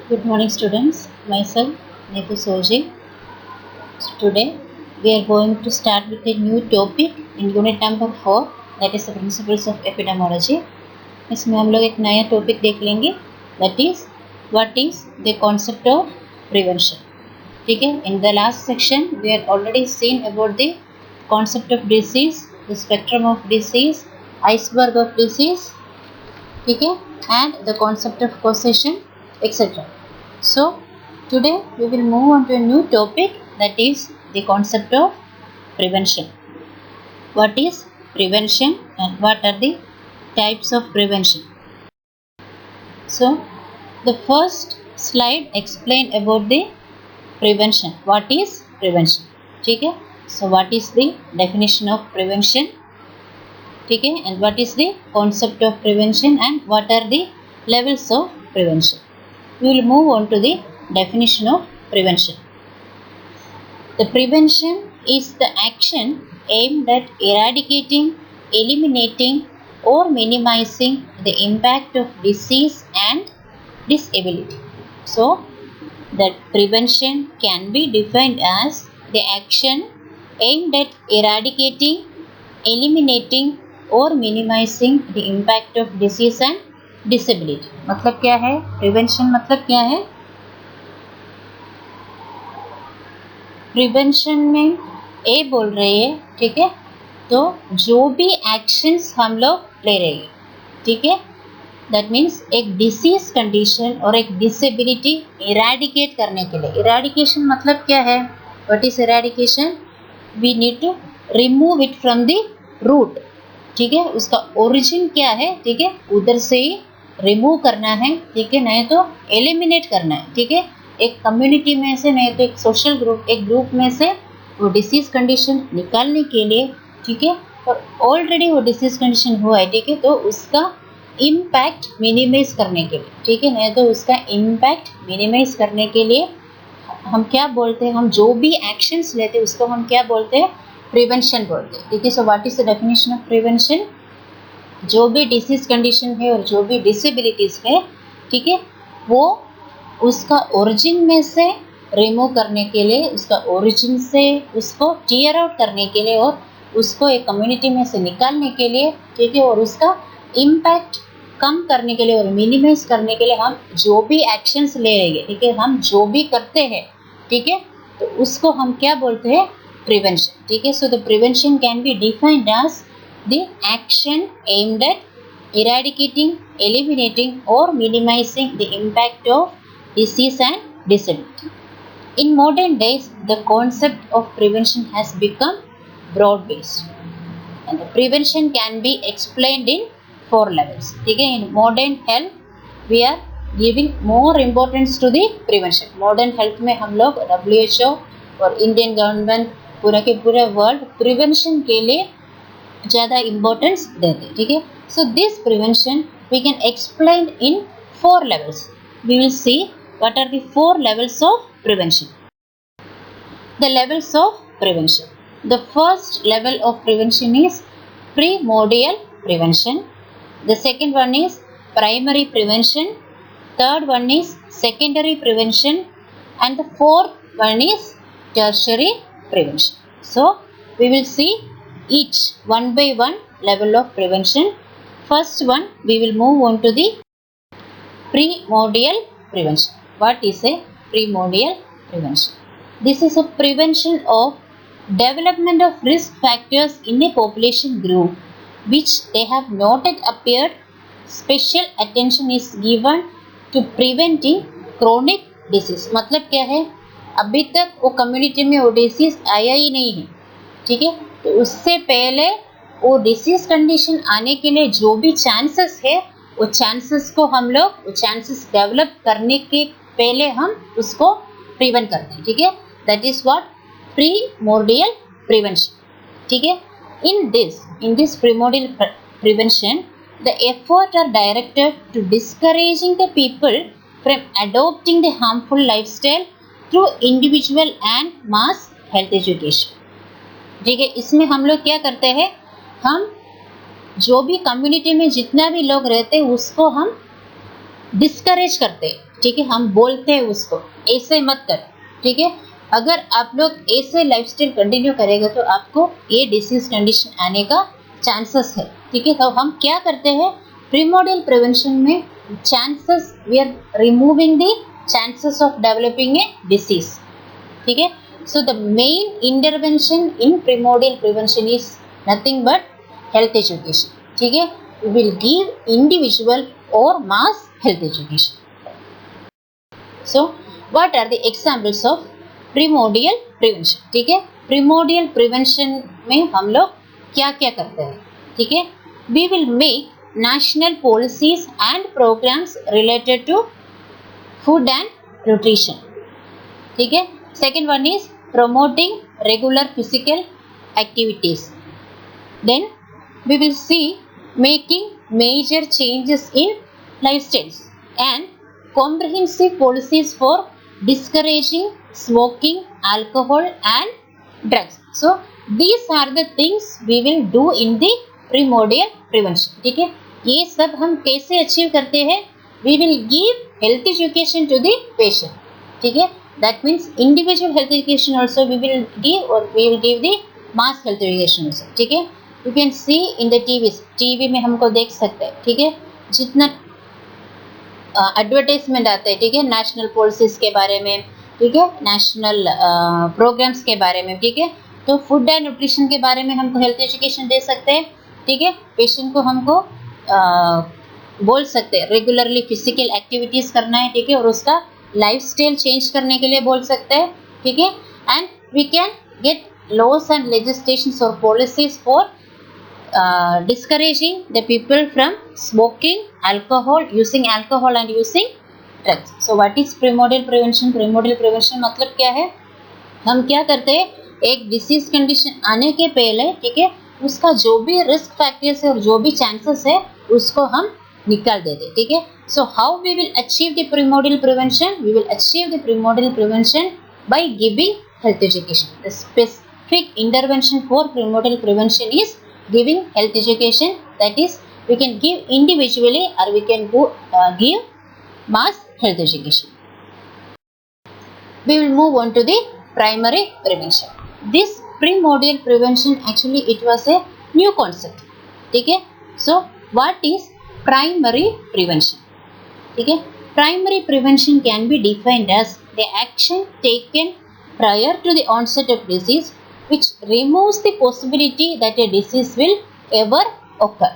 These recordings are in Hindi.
Good morning, students. Myself, Neetu Soji. Today, we are going to start with a new topic in unit number 4, that is the principles of epidemiology. इसमें हम लोग एक नया टॉपिक देख लेंगे, that is what is the concept of prevention. ठीक है. In the last section, we had already seen about the concept of disease, the spectrum of disease, iceberg of disease, ठीक है, and the concept of causation, etc. So today we will move on to a new topic, that is the concept of prevention. What is prevention and what are the types of prevention? So the first slide explain about the prevention. What is prevention? ठीक है. So what is the definition of prevention? ठीक है. And what is the concept of prevention and what are the levels of prevention? We will move on to the definition of prevention. The prevention is the action aimed at eradicating, eliminating or minimizing the impact of disease and disability. So, that prevention can be defined as the action aimed at eradicating, eliminating or minimizing the impact of disease and disability. मतलब क्या है प्रिवेंशन? मतलब क्या है प्रिवेंशन में ए बोल रही है, ठीक है, तो जो भी एक्शंस हम लोग ले रहे हैं, ठीक है, दैट मीन्स एक डिसीज कंडीशन और एक डिसेबिलिटी इरेडिकेट करने के लिए. इरेडिकेशन मतलब क्या है? What is eradication? We need to remove it from the root. ठीक है, उसका ओरिजिन क्या है, ठीक है, उधर से ही रिमूव करना है, ठीक है, नहीं तो एलिमिनेट करना है. ठीक है, एक कम्युनिटी में से, नहीं तो एक सोशल ग्रुप, एक ग्रुप में से वो डिसीज कंडीशन निकालने के लिए, ठीक है, और ऑलरेडी वो डिसीज कंडीशन हुआ है, ठीक है, तो उसका इम्पैक्ट मिनिमाइज करने के लिए, ठीक है, नहीं तो उसका इम्पैक्ट मिनिमाइज करने के लिए हम क्या बोलते हैं, हम जो भी एक्शंस लेते हैं उसको हम क्या बोलते हैं? प्रिवेंशन बोलते हैं. ठीक है. So what is the definition of prevention? जो भी डिसीज कंडीशन है और जो भी डिसेबिलिटीज है, ठीक है, वो उसका ओरिजिन में से रिमूव करने के लिए, उसका ओरिजिन से उसको टीयर आउट करने के लिए और उसको एक कम्युनिटी में से निकालने के लिए, ठीक है, और उसका इम्पैक्ट कम करने के लिए और मिनिमाइज करने के लिए हम जो भी एक्शंस ले रहे हैं, ठीक है, हम जो भी करते हैं, ठीक है, तो उसको हम क्या बोलते हैं? प्रिवेंशन. ठीक है. So the prevention can be defined as the action aimed at eradicating, eliminating or minimizing the impact of disease and disability. In modern days, the concept of prevention has become broad-based, and the prevention can be explained in 4 levels. Okay, in modern health, we are giving more importance to the prevention. Modern health में हम लोग WHO और Indian government पूरा के पूरा वर्ल्ड प्रिवेंशन के लिए ज़्यादा इम्पोर्टेंस देते हैं. ठीक है. So this prevention we can explain in 4 levels. We will see what are the 4 levels of prevention. The levels of prevention. The first level of prevention is primordial prevention. The second one is primary prevention. Third one is secondary prevention and the fourth one is tertiary prevention. So we will see each one by one level of prevention. First one, we will move on to the primordial prevention. What is a primordial prevention? This is a prevention of development of risk factors in a population group which they have not yet appeared. Special attention is given to preventing chronic disease. मतलब क्या है? अभी तक वो कम्युनिटी में वो डिसीज आया ही नहीं है. ठीक है, तो उससे पहले वो डिसीज कंडीशन आने के लिए जो भी चांसेस है, वो चांसेस को हम लोग, वो चांसेस डेवलप करने के पहले हम उसको प्रिवेंट करते हैं. ठीक है, that is what primordial prevention. ठीक है. In this primordial prevention the effort are directed to discouraging the people from adopting the harmful lifestyle through individual and mass health education. ठीक है. इसमें हम लोग क्या करते हैं? हम जो भी कम्युनिटी में जितना भी लोग रहते हैं उसको हम डिस्करेज करते हैं, ठीक है, हम बोलते हैं उसको ऐसे मत कर, ठीक है। अगर आप लोग ऐसे लाइफस्टाइल कंटिन्यू करेगा तो आपको ये डिसीज कंडीशन आने का चांसेस है, ठीक है। तो हम क्या करते हैं प्रीमोडियल प्रिवेंशन में, chances we are removing the chances of developing a disease, ठीक है। So the main intervention in primordial prevention is nothing but health education, ठीक है। वी विल गिव इंडिविजुअल और mass health education. So what are the examples of primordial prevention, ठीक है। प्रीमोडियल प्रिवेंशन में हम लोग क्या क्या करते हैं, ठीक है। We will make national policies and programmes related to food and nutrition, ठीक है। Second one is promoting regular physical activities. Then we will see making major changes in lifestyles and comprehensive policies for discouraging smoking, alcohol and drugs. So these are the things we will do in the primordial prevention, ठीक है। ये सब हम कैसे अचीव करते हैं, we will give health education to the patient, ठीक है। that means individual health education also we will give, or we will give the mass health education also, ठीक है। You can see in the TV में हमको देख सकते हैं, ठीक है। जितना एडवर्टाइजमेंट आते हैं, ठीक है, नेशनल पॉलिसीज के बारे में, ठीक है, नेशनल प्रोग्राम्स के बारे में, ठीक है। तो फूड एंड न्यूट्रिशन के बारे में हमको हेल्थ एजुकेशन दे सकते हैं, ठीक है। पेशेंट को हमको बोल सकते हैं रेगुलरली फिजिकल एक्टिविटीज करना है, ठीक है, और उसका लाइफस्टाइल चेंज करने के लिए बोल सकते हैं, ठीक है। And we can get laws and legislations or policies for discouraging the people from smoking, alcohol, using alcohol and using drugs. So what is primordial prevention? Primordial prevention मतलब क्या है, हम क्या करते हैं एक डिसीज कंडीशन आने के पहले, ठीक है, उसका जो भी रिस्क फैक्टर्स है और जो भी चांसेस है उसको हम निकाल देते, ठीक है। So how we will achieve the primordial prevention, we will achieve the primordial prevention by giving health education. The specific intervention for primordial prevention is giving health education, that is we can give individually or we can give mass health education. We will move on to the primary prevention. This primordial prevention actually it was a new concept, ठीक है। So what is primary prevention, ठीक है। Primary prevention can be defined as the action taken prior to the onset of disease which removes the possibility that a disease will ever occur,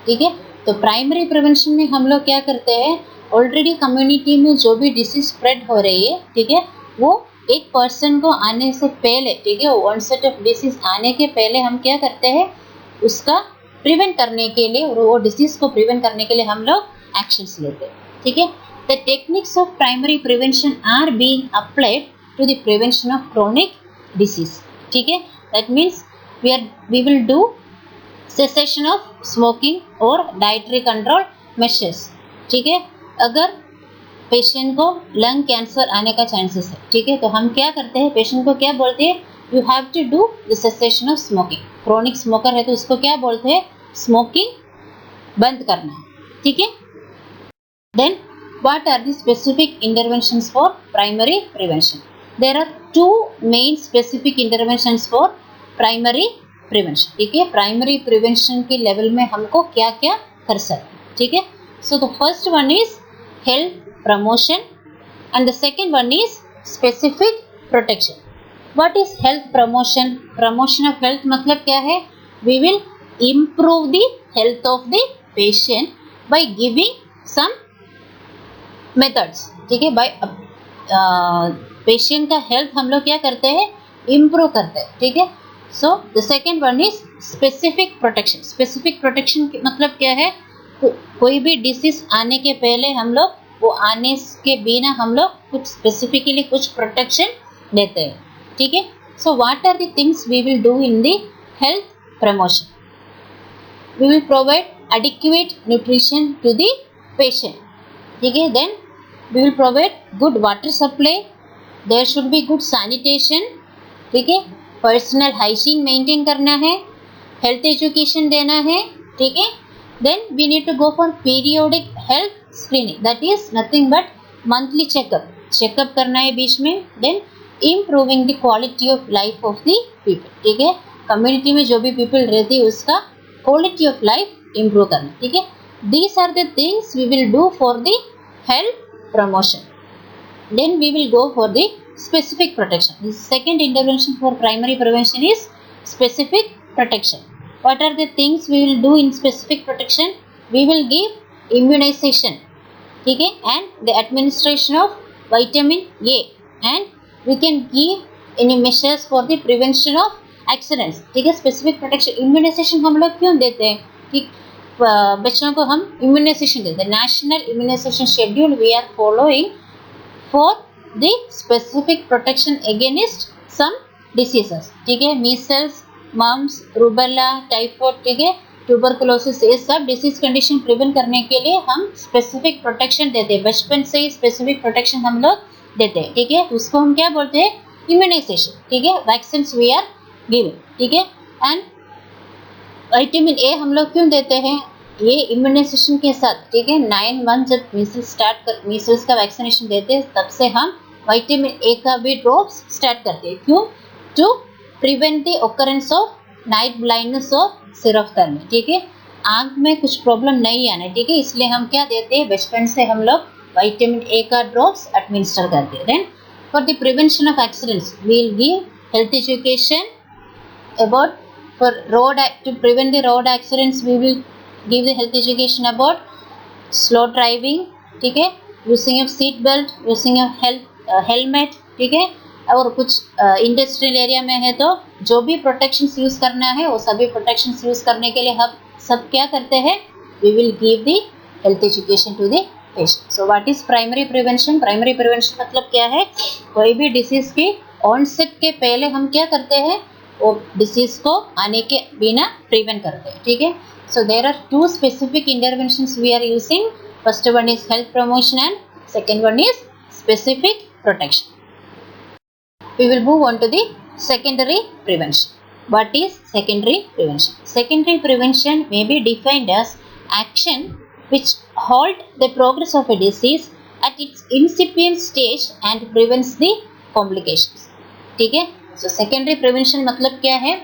ठीक है। तो प्राइमरी प्रिवेंशन में हम लोग क्या करते हैं, ऑलरेडी कम्युनिटी में जो भी डिसीज स्प्रेड हो रही है, ठीक है, वो एक पर्सन को आने से पहले, ठीक है, ऑनसेट ऑफ डिसीज आने के पहले हम क्या करते हैं उसका प्रिवेंट करने के लिए, और वो डिसीज को प्रिवेंट करने के लिए हम लोग एक्शंस लेते हैं, ठीक है। The techniques of primary prevention are being applied to the prevention of chronic disease, ठीक है। That means we will do cessation of smoking और डाइटरी कंट्रोल मेजर्स, ठीक है। अगर पेशेंट को लंग कैंसर आने का चांसेस है, ठीक है, तो हम क्या करते हैं पेशेंट को क्या बोलते हैं, you have to do the cessation of smoking. Chronic smoker है तो उसको क्या बोलते हैं, स्मोकिंग बंद करना है, ठीक है। Then what are the specific interventions for primary prevention? There are two main specific interventions for primary prevention, ठीक है। प्राइमरी प्रिवेंशन के लेवल में हमको क्या क्या कर सकते हैं, ठीक है। So the first one is health promotion and the second one is specific protection. What is health promotion? Promotion of health मतलब क्या है, we will improve the health of the patient by giving some methods, ठीक है। by patient का health हम लोग क्या करते हैं, improve करते हैं, ठीक है। so the second one is specific protection. Specific protection मतलब क्या है, कोई भी डिसीज आने के पहले हम लोग वो आने के बिना हम लोग कुछ स्पेसिफिकली कुछ प्रोटेक्शन देते हैं, ठीक है। So what are the things we will do in the health promotion? We will provide adequate nutrition to the patient, ठीक है। Then we will provide good water supply, there should be good sanitation, ठीक है। पर्सनल हाइजीन मेंटेन करना है, हेल्थ एजुकेशन देना है, ठीक है। Then we need to go for periodic health screening, that is nothing but monthly checkup करना है बीच में. Then improving the quality of life of the people. ठीक है, कम्युनिटी में जो भी पीपल रहती है उसका क्वालिटी ऑफ लाइफ इम्प्रूव करना. ठीक है, these are the things we will do for the health promotion. Then we will go for the specific protection. The second intervention for primary prevention is specific protection. What are the things we will do in specific protection? We will give immunization, ठीक है, and the administration of vitamin A, and we can give any measures for the prevention of accidents. ठीक है, specific protection immunization हम लोग क्यों देते हैं कि बच्चों को हम immunization देते हैं. National immunization schedule we are following for the specific protection against some diseases. ठीक है, मीसल्स, मम्स, रूबेला, टाइफाइड, ठीक है, ट्यूबरकुलोसिस, ये सब डिसीज कंडीशन प्रिवेंट करने के लिए हम स्पेसिफिक प्रोटेक्शन देते हैं. बचपन से ही स्पेसिफिक प्रोटेक्शन हम लोग देते हैं. ठीक है, उसको हम क्या बोलते हैं, इम्यूनाइजेशन. ठीक है, वैक्सीन वी आर गिविंग. ठीक है, एंड विटामिन ए हम लोग क्यों देते हैं, ये इम्यूनाइजेशन के साथ. ठीक है, 9 मंथ जब मीसल्स का वैक्सीनेशन देते हैं तब से हम विटामिन ए का भी ड्रॉप्स स्टार्ट करते हैं. क्यों, to prevent the occurrence of night blindness और सिरोफ्थेल्मिया. ठीक है, आंख में कुछ प्रॉब्लम नहीं आना. ठीक है, इसलिए हम क्या देते हैं, बचपन से हम लोग विटामिन ए का ड्रॉप्स एडमिनिस्टर करते हैं. Then for the prevention of accidents we will give health education about for road to prevent the road accidents. We will give the health education about slow driving. ठीक है, using of seat belt, using of helmet. ठीक है, और कुछ इंडस्ट्रियल एरिया में है तो जो भी प्रोटेक्शंस यूज करना है वो सभी प्रोटेक्शंस यूज करने के लिए हम सब क्या करते हैं, we will give the health education to the patient. So what is primary prevention. Primary prevention मतलब क्या है, कोई भी डिसीज की ऑनसेट के पहले हम क्या करते हैं, वो डिसीज को आने के बिना प्रिवेंट करते हैं. ठीक है, so there are two specific interventions we are using. First one is health promotion and second one is specific protection. We will move on to the secondary prevention. What is secondary prevention? Secondary prevention may be defined as action which halt the progress of a disease at its incipient stage and prevents the complications. ठीक है, so secondary prevention मतलब क्या है,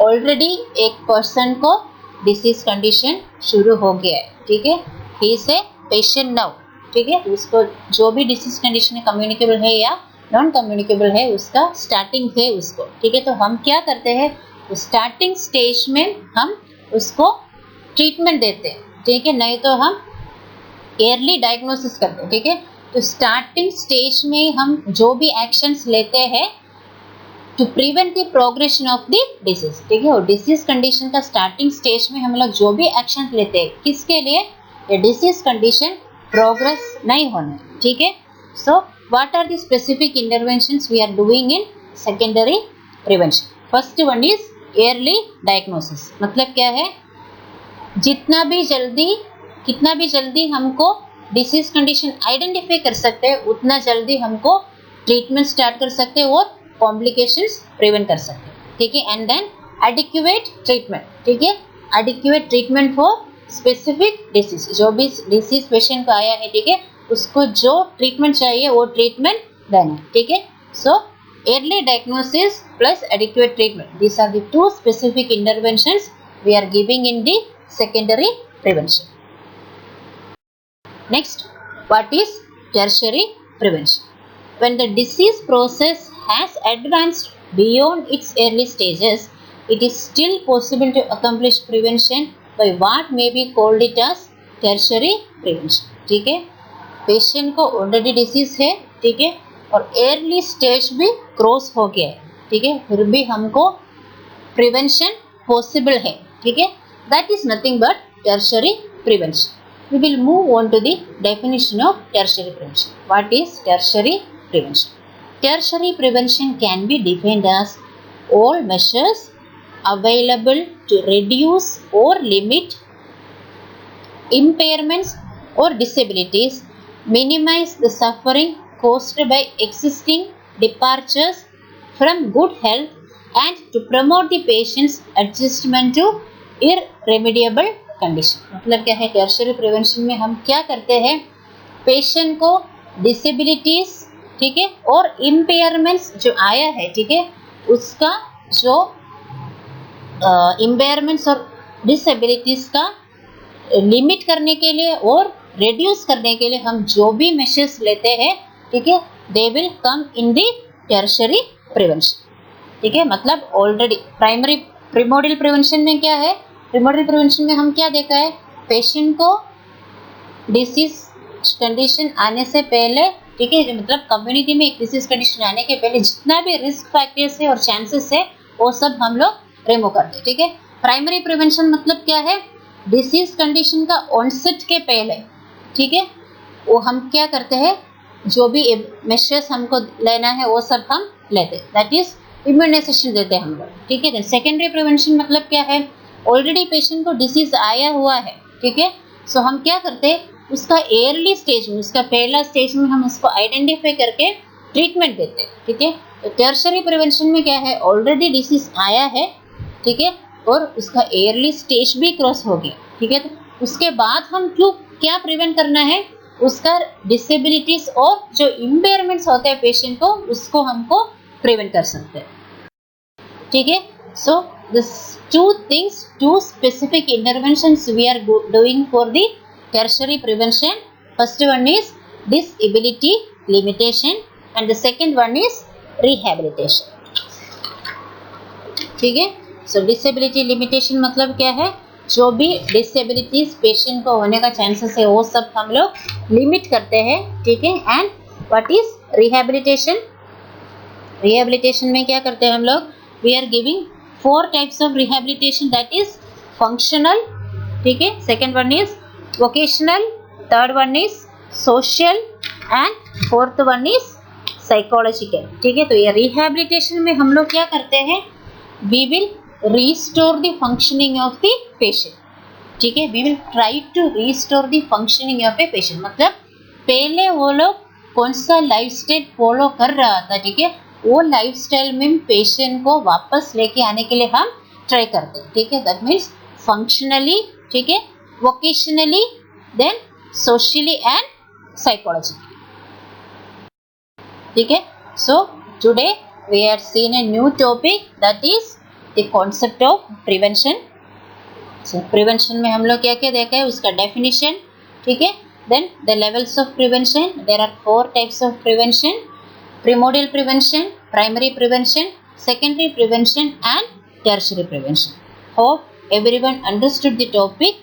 ऑलरेडी एक पर्सन को डिसीज कंडीशन शुरू हो गया है. ठीक है, he is a patient now. ठीक है, उसको जो भी डिसीज कंडीशन है, कम्युनिकेबल है या नॉन कम्युनिकेबल है, उसका स्टार्टिंग है उसको. ठीक है, तो हम क्या करते हैं, स्टार्टिंग स्टेज में हम उसको ट्रीटमेंट देते हैं. ठीक है, नहीं तो हम एयरली डायग्नोसिस करते हैं. ठीक है, तो स्टार्टिंग स्टेज में हम जो भी एक्शंस लेते हैं to prevent the progression of the disease. ठीक है, और डिसीज कंडीशन का स्टार्टिंग स्टेज में हम लोग जो भी एक्शन लेते हैं किसके लिए, ये डिसीज कंडीशन प्रोग्रेस नहीं होना. ठीक है, so what are the specific interventions we are doing in secondary prevention. First one is early diagnosis. मतलब क्या है, कितना भी जल्दी हमको डिसीज कंडीशन आइडेंटिफाई कर सकते हैं उतना जल्दी हमको ट्रीटमेंट स्टार्ट कर सकते हैं और कॉम्प्लिकेशंस प्रिवेंट कर सकते हैं. ठीक है, एंड देन एडिक्वेट ट्रीटमेंट. ठीक है, adequate treatment for specific disease. जो भी डिसीज पेशेंट को आया है, ठीक है, उसको जो ट्रीटमेंट चाहिए वो ट्रीटमेंट देना. ठीक है, सो early diagnosis plus adequate treatment, these are the two specific interventions we are giving in the secondary prevention. Next, what is tertiary prevention? When the disease process has advanced beyond its early stages, it is still possible to accomplish prevention by what may be called it as tertiary prevention. ठीक है, पेशेंट को ऑलरेडी डिसीज है, ठीक है, और एयरली स्टेज भी क्रॉस हो गया है. ठीक है, फिर भी हमको प्रिवेंशन पॉसिबल है. ठीक है, that is nothing but tertiary prevention. We will move on to the definition of tertiary prevention. What is tertiary prevention? Tertiary prevention can be defined as all measures available to reduce or limit impairments or disabilities, minimize the suffering caused by existing departures from good health, and to promote the patient's adjustment to irremediable condition. मतलब क्या है, टर्शियरी प्रिवेंशन में हम क्या करते हैं, पेशेंट को डिसेबिलिटीज, ठीक है, और इम्पेयरमेंट्स जो आया है, ठीक है, उसका जो इम्पेयरमेंट्स और डिसेबिलिटीज का लिमिट करने के लिए और रिड्यूस करने के लिए हम जो भी मेजर्स लेते हैं, ठीक है, they will come in the tertiary prevention. ठीक है, मतलब ऑलरेडी प्राइमरी प्रीमोडियल प्रिवेंशन में क्या है, प्रीमोडियल प्रिवेंशन में हम क्या देखा है, पेशेंट को डिसीज कंडीशन आने से पहले, ठीक है, मतलब कम्युनिटी में एक डिसीज कंडीशन आने के पहले जितना भी रिस्क फैक्टर्स है और चांसेस है वो सब हम लोग रिमूव करते हैं। ठीक है, प्राइमरी प्रिवेंशन मतलब क्या है, डिसीज कंडीशन का ऑनसेट के पहले, ठीक है, वो हम क्या करते हैं, जो भी मेजर्स हमको लेना है वो सब हम लेते हैं, दैट इज इम्यूनाइजेशन देते हैं हम लोग। ठीक है, सेकेंडरी प्रिवेंशन मतलब क्या है, ऑलरेडी पेशेंट को डिसीज आया हुआ है, ठीक है, सो हम क्या करते हैं, उसका एयरली स्टेज में, उसका पहला स्टेज में हम उसको आइडेंटिफाई करके ट्रीटमेंट देते हैं। ठीक है, तो टर्शियरी प्रिवेंशन में क्या है, ऑलरेडी डिसीज आया है, ठीक है, और उसका एयरली स्टेज भी क्रॉस हो गया, ठीक है, तो उसके बाद हम क्या प्रिवेंट करना है, उसका डिसेबिलिटीज और जो इम्पेयरमेंट्स होते हैं पेशेंट को, उसको हमको प्रिवेंट कर सकते हैं। ठीक है, so this two specific interventions we are doing for the tertiary prevention. First one is disability limitation and the second one is rehabilitation. ठीक है, सो डिसेबिलिटी लिमिटेशन मतलब क्या है, जो भी डिसेबिलिटीज पेशेंट को होने का चांसेस है वो सब हम लोग लिमिट करते हैं। ठीक है, and what is rehabilitation, rehabilitation में क्या करते हैं हम लोग, we are giving 4 types of rehabilitation, that is functional, ठीक है, second one is vocational, third one is social and fourth one is psychological. ठीक है, तो ये रिहैबिलिटेशन में हम लोग क्या करते हैं, we will restore the functioning of the patient. ठीक है, we will try to restore the functioning of a patient, मतलब पहले वो लोग कौन सा लाइफ स्टाइल फॉलो कर रहा था, ठीक है, वो लाइफ स्टाइल में पेशेंट को वापस लेके आने के लिए हम ट्राई करते हैं। ठीक है, दैट मीन्स फंक्शनली, ठीक है, vocationally, then socially and psychologically. ठीक है, so today we are seeing a new topic, that is the concept of prevention. So prevention में हम लोग क्या क्या देखा है, उसका definition, ठीक है, then the levels of prevention, there are 4 types of prevention: primordial prevention, primary prevention, secondary prevention and tertiary prevention. Hope everyone understood the topic.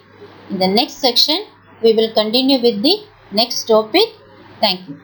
In the next section we will continue with the next topic. Thank you.